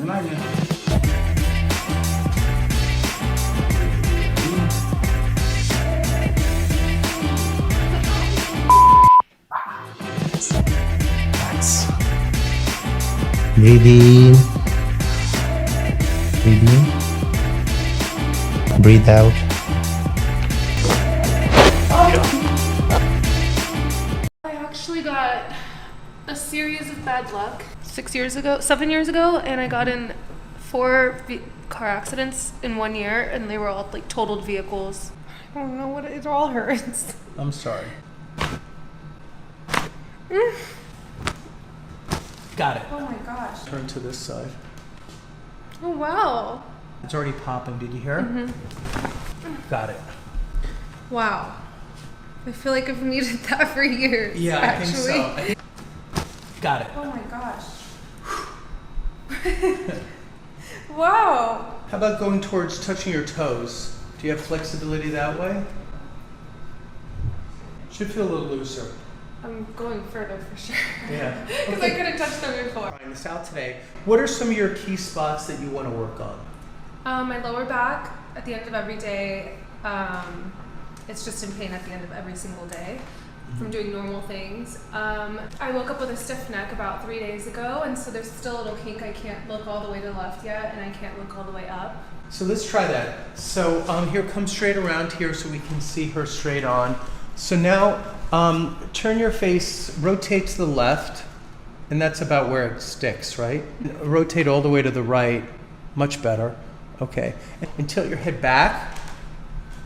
Nanya. Nice. Breathe in. Breathe in. Breathe out. I actually got a series of bad luck 7 years ago, and I got in 4 car accidents in 1 year, and they were all like totaled vehicles. I don't know what it all hurts. I'm sorry. Got it. Oh my gosh. Turn to this side. Oh wow. It's already popping. Did you hear it? Got it. Wow. I feel like I've needed that for years. Yeah, actually. I think so. Got it. Oh my gosh. Wow. How about going towards touching your toes? Do you have flexibility that way? Should feel a little looser. I'm going further for sure. Yeah. Because I couldn't touch them before. Trying this out today. What are some of your key spots that you want to work on? My lower back at the end of every day. It's just in pain at the end of every single day from doing normal things. I woke up with a stiff neck about 3 days ago, and so there's still a little kink. I can't look all the way to the left yet, and I can't look all the way up. So let's try that. So here, come straight around here so we can see her straight on. So now turn your face, rotate to the left, and that's about where it sticks, right? Rotate all the way to the right, much better. Okay, and tilt your head back.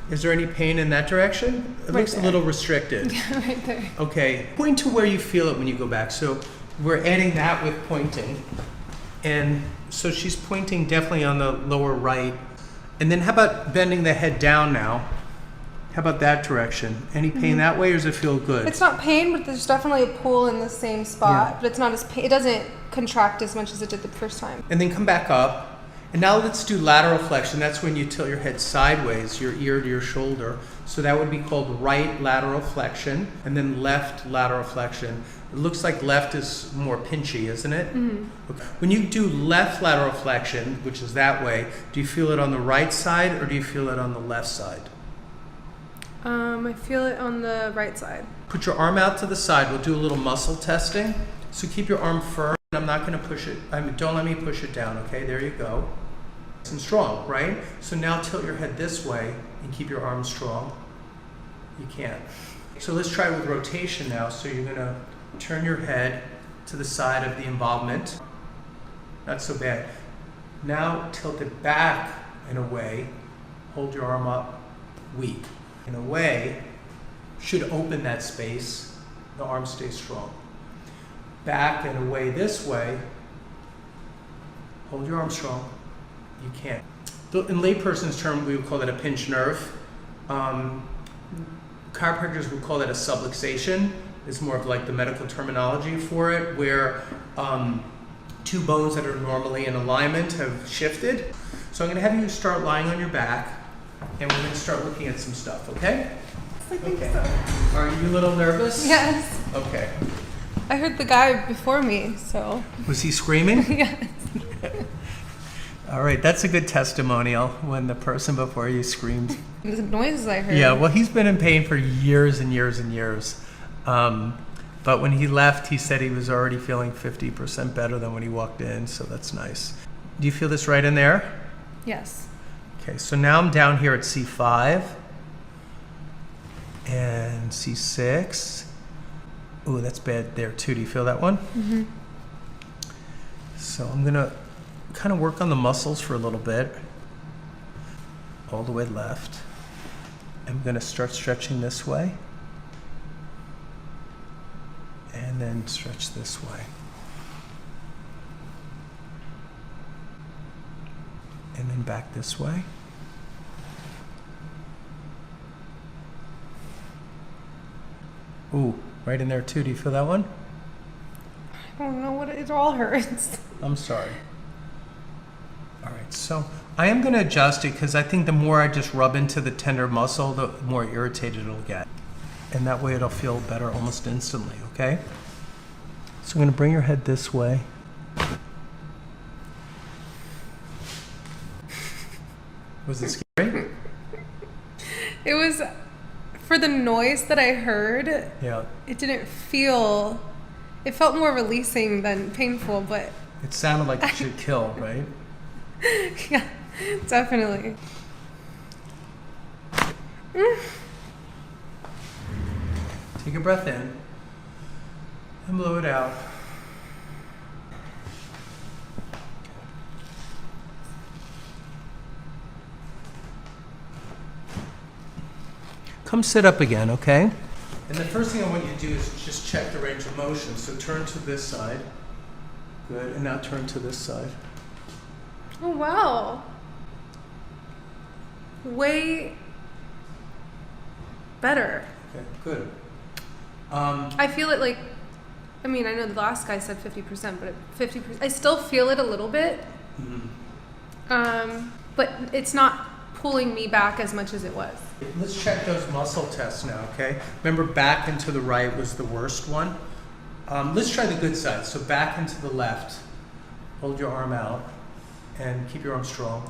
Is there any pain in that direction? It Right looks there. a little restricted. Right there. Okay, point to where you feel it when you go back. So we're adding that with pointing. And so she's pointing definitely on the lower right. And then how about bending the head down now? How about that direction? Any pain that way, or does it feel good? It's not pain, but there's definitely a pull in the same spot. Yeah. But it's not as it doesn't contract as much as it did the first time. And then come back up. And now let's do lateral flexion. That's when you tilt your head sideways, your ear to your shoulder. So that would be called right lateral flexion, and then left lateral flexion. It looks like left is more pinchy, isn't it? Okay. When you do left lateral flexion, which is that way, do you feel it on the right side or do you feel it on the left side? I feel it on the right side. Put your arm out to the side. We'll do a little muscle testing. So keep your arm firm. I'm not going to push it. Don't let me push it down, okay? There you go. Nice and strong, right? So now tilt your head this way and keep your arm strong. You can't. So let's try with rotation now. So you're going to turn your head to the side of the involvement. Not so bad. Now tilt it back in a way. Hold your arm up. Weak. In a way, should open that space. The arm stays strong. Back and away this way. Hold your arm strong. You can't. In layperson's term, we would call that a pinched nerve. Chiropractors would call that a subluxation. It's more of like the medical terminology for it, where 2 bones that are normally in alignment have shifted. So I'm going to have you start lying on your back, and we're going to start looking at some stuff, okay? I think Okay. so. Are you a little nervous? Yes. Okay. I heard the guy before me, so. Was he screaming? Yes. All right, that's a good testimonial when the person before you screamed. The noises I heard. Yeah, well, he's been in pain for years and years and years. But when he left, he said he was already feeling 50% better than when he walked in, so that's nice. Do you feel this right in there? Yes. Okay, so now I'm down here at C5 and C6. Ooh, that's bad there too. Do you feel that one? Mm-hmm. So I'm gonna kind of work on the muscles for a little bit. All the way left. I'm gonna start stretching this way. And then stretch this way. And then back this way. Ooh, right in there too. Do you feel that one? I don't know what it all hurts. I'm sorry. All right, so I am going to adjust it because I think the more I just rub into the tender muscle, the more irritated it'll get. And that way it'll feel better almost instantly, okay? So I'm going to bring your head this way. Was it scary? It was, for the noise that I heard, Yeah. it didn't feel, it felt more releasing than painful, but It sounded like it should kill, right? yeah, definitely. Take a breath in and blow it out. Come sit up again, okay? And the first thing I want you to do is just check the range of motion. So turn to this side. Good. And now turn to this side. Oh, wow. Way better. Okay, good. I feel it like, I mean, I know the last guy said 50%, but 50%, I still feel it a little bit. But it's not pulling me back as much as it was. Let's check those muscle tests now, okay? Remember, back and to the right was the worst one. Let's try the good side. So back and to the left. Hold your arm out and keep your arm strong.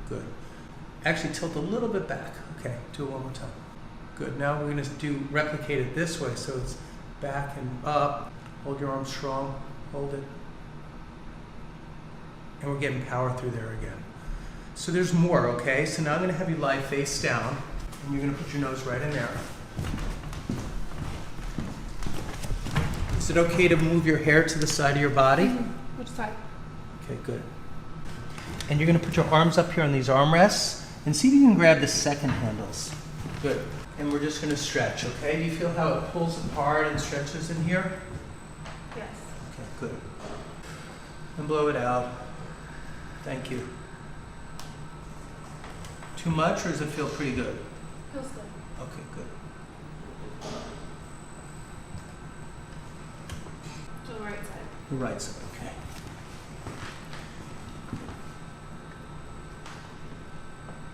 Good. Actually, tilt a little bit back. Okay, do it one more time. Good. Now we're going to replicate it this way. So it's back and up. Hold your arm strong. Hold it. And we're getting power through there again. So there's more, okay? So now I'm going to have you lie face down, and you're going to put your nose right in there. Is it okay to move your hair to the side of your body? Which side? Okay, good. And you're going to put your arms up here on these armrests, and see if you can grab the second handles. Good. And we're just going to stretch, okay? Do you feel how it pulls apart and stretches in here? Yes. Okay, good. And blow it out. Thank you. Too much, or does it feel pretty good? Feels good. Okay, good. To the right side. The right side, okay.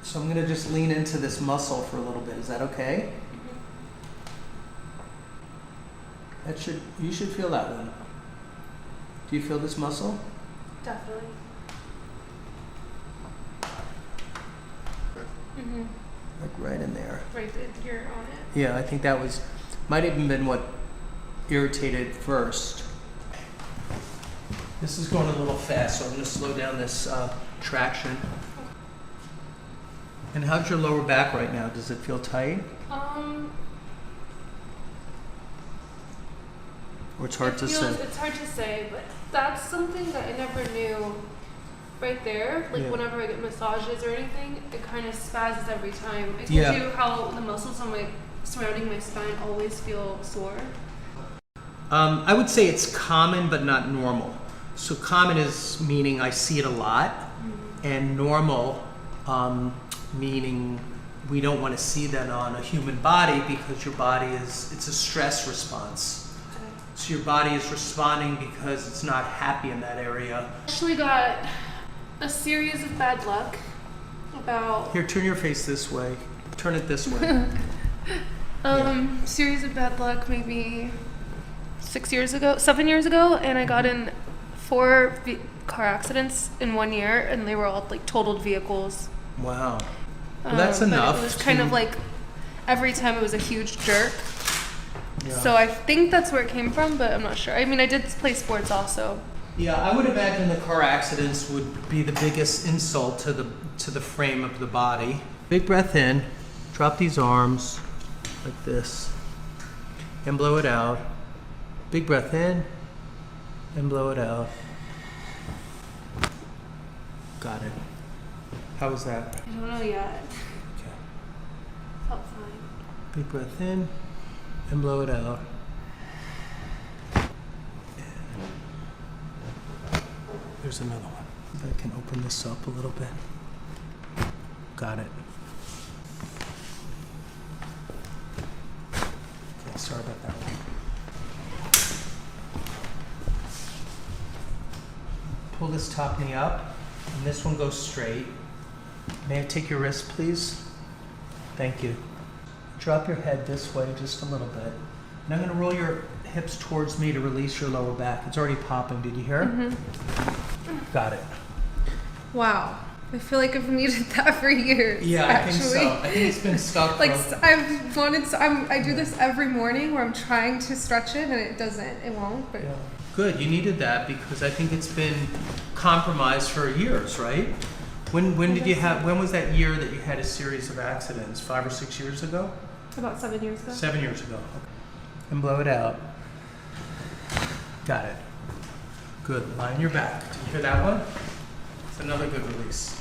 So I'm going to just lean into this muscle for a little bit. Is that okay? You should feel that one. Do you feel this muscle? Definitely. Like right in there. Right there, you're on it. Yeah, I think that might have even been what irritated first. This is going a little fast, so I'm going to slow down this traction. And how's your lower back right now? Does it feel tight? Or it's hard to say? It's hard to say, but that's something that I never knew. Right there, like Yeah. whenever I get massages or anything, it kind of spazzes every time. I told Yeah. you how the muscles on surrounding my spine always feel sore. I would say it's common but not normal. So common is meaning I see it a lot, and normal meaning we don't want to see that on a human body because your body it's a stress response. Okay. So your body is responding because it's not happy in that area. Actually got a series of bad luck about Here, turn your face this way. Turn it this way. series of bad luck maybe 7 years ago, and I got in 4 car accidents in 1 year, and they were all like totaled vehicles. Wow. Well, that's But enough. it was kind of like every time it was a huge jerk. Yeah. So I think that's where it came from, but I'm not sure. I mean, I did play sports also. Yeah, I would imagine the car accidents would be the biggest insult to the frame of the body. Big breath in, drop these arms like this, and blow it out. Big breath in, and blow it out. Got it. How was that? I don't know yet. Okay. Felt fine. Big breath in, and blow it out. There's another one. If I can open this up a little bit. Got it. Okay, sorry about that one. Pull this top knee up, and this one goes straight. May I take your wrist, please? Thank you. Drop your head this way just a little bit. And I'm going to roll your hips towards me to release your lower back. It's already popping. Did you hear it? Got it. Wow. I feel like I've needed that for years. Yeah, actually. I think so. I think it's been stuck. Like I do this every morning where I'm trying to stretch it and it won't. But Yeah. Good, you needed that because I think it's been compromised for years, right? When was that year that you had a series of accidents? 5 or 6 years ago? about 7 years ago. 7 years ago. Okay. And blow it out. Got it. Good. Lie on your back. Did you hear that one? It's another good release.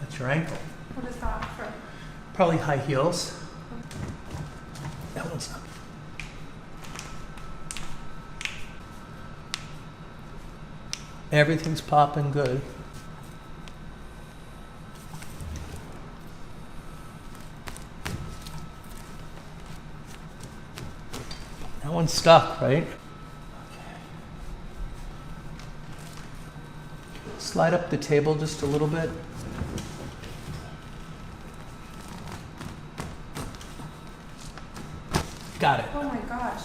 That's your ankle. What is that from? Probably high heels. That one's not. Everything's popping good. That one's stuck, right? Okay. Slide up the table just a little bit. Got it. Oh my gosh.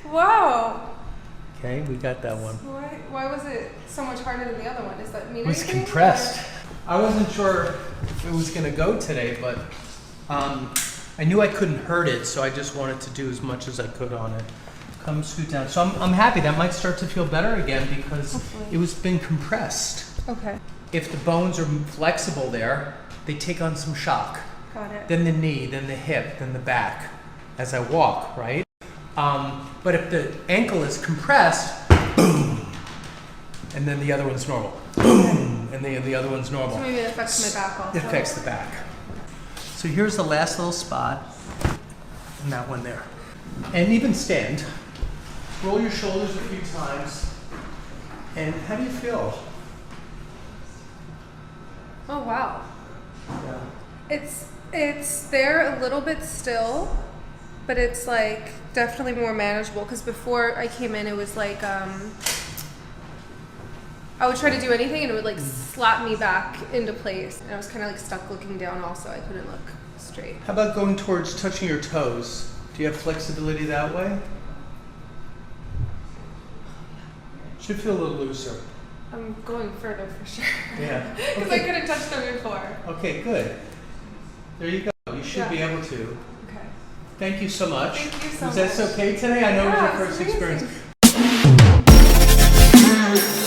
Wow. Okay, we got that one. Why was it so much harder than the other one? Does that mean It was anything? compressed. I wasn't sure if it was going to go today, but I knew I couldn't hurt it, so I just wanted to do as much as I could on it. Come scoot down. So I'm happy. That might start to feel better again because Hopefully. it was been compressed. Okay. If the bones are flexible there, they take on some shock. Got it. Then the knee, then the hip, then the back as I walk, right? But if the ankle is compressed, boom, and then the other one's normal, boom, and the other one's normal. So maybe it affects my back also. It affects the back. So here's the last little spot, and that one there. And even stand. Roll your shoulders a few times. And how do you feel? Oh wow. Yeah. It's there a little bit still, but it's like definitely more manageable because before I came in it was like I would try to do anything and it would like slap me back into place and I was kind of like stuck looking down also. I couldn't look straight. How about going towards touching your toes? Do you have flexibility that way? Should feel a little looser. I'm going further for sure. Yeah. Because I couldn't touch them before. Okay, good. There you go. You should be able to. Okay. Thank you so much. Thank you so Was much. that okay today? I know it was Yeah, your it's first amazing. experience.